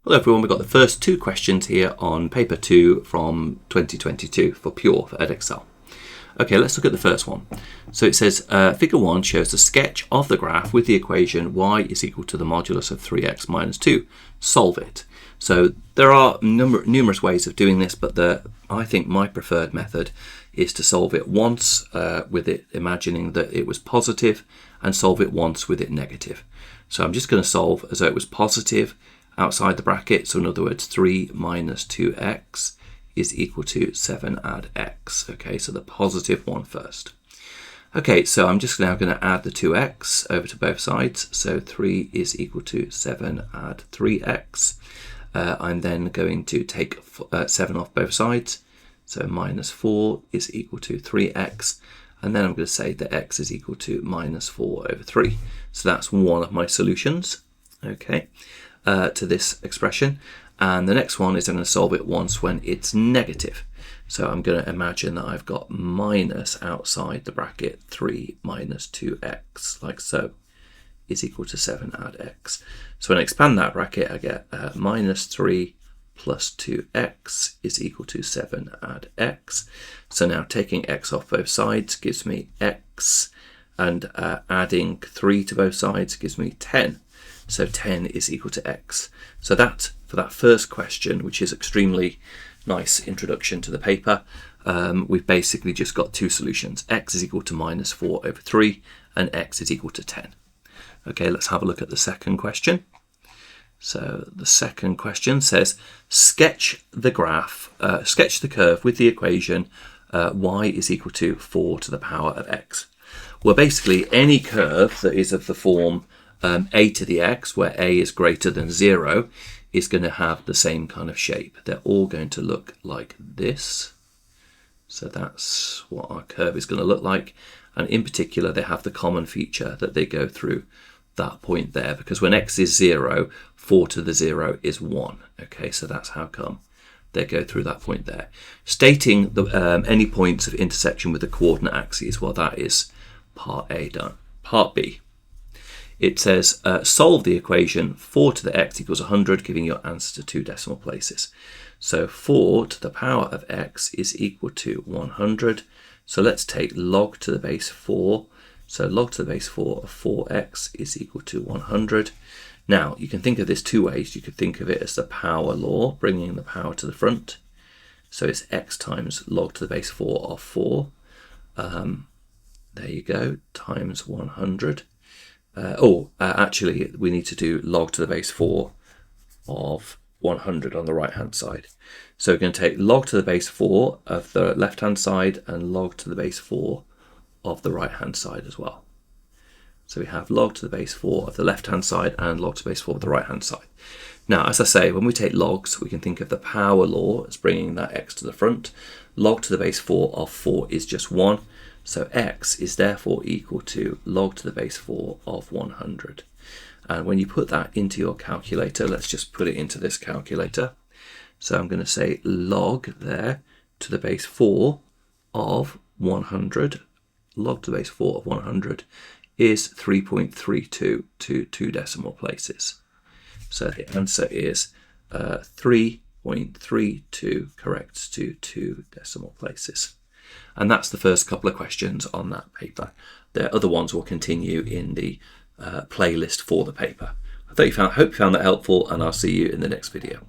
Hello everyone, we've got the first two questions here on paper 2 from 2022 for Pure for Edexcel. Okay, let's look at the first one. So it says figure 1 shows a sketch of the graph with the equation y is equal to the modulus of 3x minus 2. Solve it. So there are numerous ways of doing this, but I think my preferred method is to solve it once with it imagining that it was positive and solve it once with it negative. So I'm just going to solve as though it was positive outside the bracket. So in other words, 3 minus 2x is equal to 7 add x. Okay, so the positive one first. Okay, so I'm just now going to add the 2x over to both sides. So 3 is equal to 7 add 3x. I'm then going to take 7 off both sides. So minus 4 is equal to 3x. And then I'm going to say that x is equal to minus 4 over 3. So that's one of my solutions, okay, to this expression. And the next one is I'm going to solve it once when it's negative. So I'm going to imagine that I've got minus outside the bracket 3 minus 2x, like so, is equal to 7 add x. So when I expand that bracket, I get minus 3 plus 2x is equal to 7 add x. So now taking x off both sides gives me x, and adding 3 to both sides gives me 10. So 10 is equal to x. So that, for that first question, which is extremely nice introduction to the paper, we've basically just got two solutions. X is equal to minus 4 over 3 and x is equal to 10. Okay, let's have a look at the second question. So the second question says, sketch the graph, sketch the curve with the equation y is equal to 4 to the power of x. Well, basically any curve that is of the form a to the x, where a is greater than 0, is going to have the same kind of shape. They're all going to look like this. So that's what our curve is going to look like. And in particular, they have the common feature that they go through that point there, because when x is 0, 4 to the 0 is 1. Okay, so that's how come they go through that point there. Stating the, any points of intersection with the coordinate axes, well, that is part A done. Part B. It says solve the equation 4 to the x equals 100, giving your answer to 2 decimal places. So 4 to the power of x is equal to 100. So let's take log to the base 4. So log to the base 4 of 4x is equal to 100. Now, you can think of this two ways. You could think of it as the power law, bringing the power to the front. So it's x times log to the base 4 of 4. There you go, times 100. Actually, we need to do log to the base 4 of 100 on the right-hand side. So we're going to take log to the base 4 of the left-hand side and log to the base 4 of the right-hand side as well. So we have log to the base 4 of the left-hand side and log to the base 4 of the right-hand side. Now, as I say, when we take logs, we can think of the power law as bringing that x to the front. Log to the base 4 of 4 is just 1. So x is therefore equal to log to the base 4 of 100. And when you put that into your calculator, let's just put it into this calculator. So I'm going to say log there to the base 4 of 100. Log to the base 4 of 100 is 3.32 to 2 decimal places. So the answer is 3.32 corrects to 2 decimal places. And that's the first couple of questions on that paper. The other ones will continue in the playlist for the paper. I hope you found that helpful, and I'll see you in the next video.